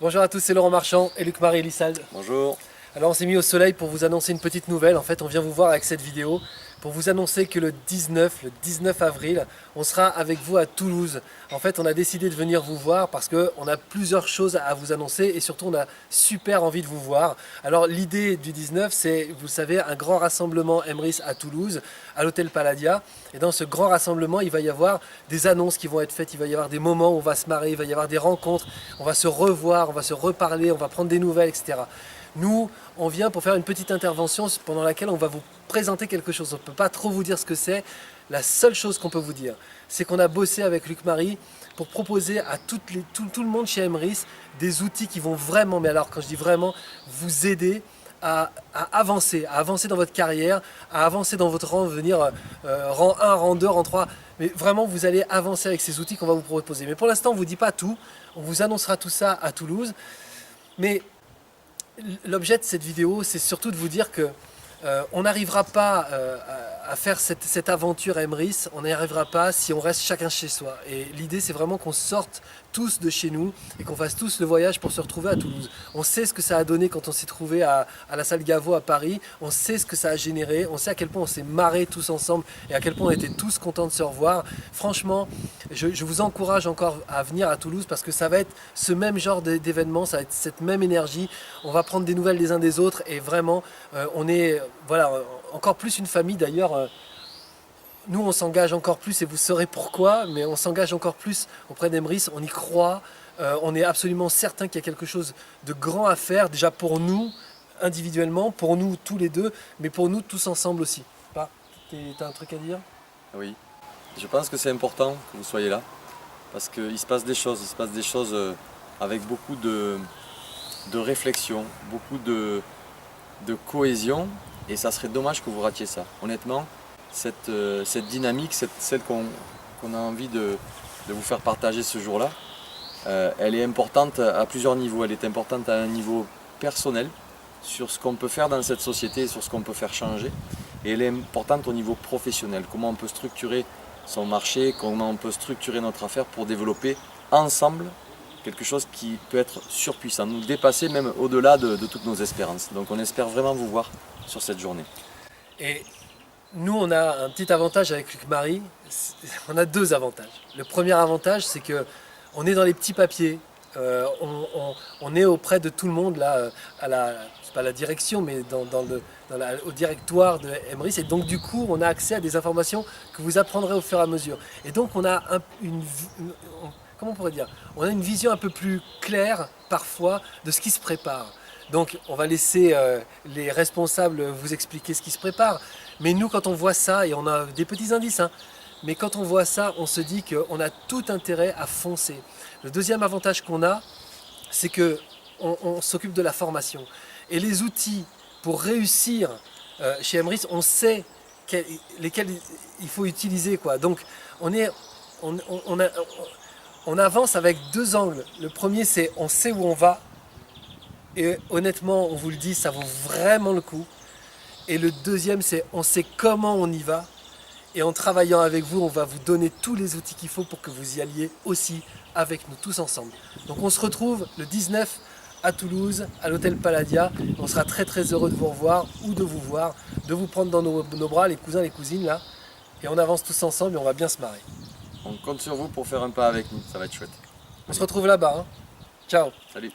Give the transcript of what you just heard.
Bonjour à tous, c'est Laurent Marchand et Luc-Marie Elissalde. Bonjour. Alors on s'est mis au soleil pour vous annoncer une petite nouvelle. En fait, on vient vous voir avec cette vidéo pour vous annoncer que le 19 avril, on sera avec vous à Toulouse. En fait, on a décidé de venir vous voir parce qu'on a plusieurs choses à vous annoncer et surtout on a super envie de vous voir. Alors l'idée du 19, c'est, vous le savez, un grand rassemblement Emrys à Toulouse, à l'hôtel Palladia. Et dans ce grand rassemblement, il va y avoir des annonces qui vont être faites, il va y avoir des moments où on va se marrer, il va y avoir des rencontres, on va se revoir, on va se reparler, on va prendre des nouvelles, etc. Nous, on vient pour faire une petite intervention pendant laquelle on va vous présenter quelque chose. On ne peut pas trop vous dire ce que c'est. La seule chose qu'on peut vous dire, c'est qu'on a bossé avec Luc-Marie pour proposer à tout le monde chez Emrys des outils qui vont vraiment, mais alors quand je dis vraiment, vous aider à avancer dans votre carrière, à avancer dans votre rang, venir rang 1, rang 2, rang 3. Mais vraiment, vous allez avancer avec ces outils qu'on va vous proposer. Mais pour l'instant, on ne vous dit pas tout. On vous annoncera tout ça à Toulouse. Mais l'objet de cette vidéo, c'est surtout de vous dire que on n'arrivera pas à faire cette aventure à Emrys, on n'y arrivera pas si on reste chacun chez soi. Et l'idée, c'est vraiment qu'on sorte tous de chez nous et qu'on fasse tous le voyage pour se retrouver à Toulouse. On sait ce que ça a donné quand on s'est trouvé à la salle Gaveau à Paris, on sait ce que ça a généré, on sait à quel point on s'est marré tous ensemble et à quel point on était tous contents de se revoir. Franchement, je vous encourage encore à venir à Toulouse parce que ça va être ce même genre d'événement, ça va être cette même énergie. On va prendre des nouvelles des uns des autres et vraiment, on est voilà, encore plus une famille d'ailleurs. Nous, on s'engage encore plus et vous saurez pourquoi, mais on s'engage encore plus auprès d'Emrys, on y croit, on est absolument certain qu'il y a quelque chose de grand à faire, déjà pour nous individuellement, pour nous tous les deux, mais pour nous tous ensemble aussi. T'as un truc à dire? Oui, je pense que c'est important que vous soyez là, parce qu'il se passe des choses, avec beaucoup de réflexion, beaucoup de cohésion, et ça serait dommage que vous ratiez ça. Honnêtement, cette dynamique, celle qu'on a envie de vous faire partager ce jour-là, elle est importante à plusieurs niveaux. Elle est importante à un niveau personnel, sur ce qu'on peut faire dans cette société et sur ce qu'on peut faire changer. Et elle est importante au niveau professionnel, comment on peut structurer son marché, comment on peut structurer notre affaire pour développer ensemble quelque chose qui peut être surpuissant, nous dépasser même au-delà de toutes nos espérances. Donc on espère vraiment vous voir sur cette journée. Et nous, on a un petit avantage avec Luc-Marie, on a deux avantages. Le premier avantage, c'est que on est dans les petits papiers, on est auprès de tout le monde là, c'est pas la direction, mais au directoire de Emrys, et donc du coup, on a accès à des informations que vous apprendrez au fur et à mesure. Et donc, on a comment on pourrait dire, on a une vision un peu plus claire parfois de ce qui se prépare. Donc on va laisser les responsables vous expliquer ce qui se prépare. Mais nous, quand on voit ça, et on a des petits indices, hein, mais quand on voit ça, on se dit qu'on a tout intérêt à foncer. Le deuxième avantage qu'on a, c'est qu'on s'occupe de la formation. Et les outils pour réussir chez Emrys, on sait lesquels il faut utiliser, quoi. Donc on avance avec deux angles. Le premier, c'est on sait où on va. Et honnêtement, on vous le dit, ça vaut vraiment le coup. Et le deuxième, c'est on sait comment on y va. Et en travaillant avec vous, on va vous donner tous les outils qu'il faut pour que vous y alliez aussi avec nous, tous ensemble. Donc on se retrouve le 19 à Toulouse, à l'hôtel Palladia. On sera très très heureux de vous revoir ou de vous voir, de vous prendre dans nos bras, les cousins, les cousines là. Et on avance tous ensemble et on va bien se marrer. On compte sur vous pour faire un pas avec nous, ça va être chouette. On se retrouve là-bas. Hein. Ciao. Salut.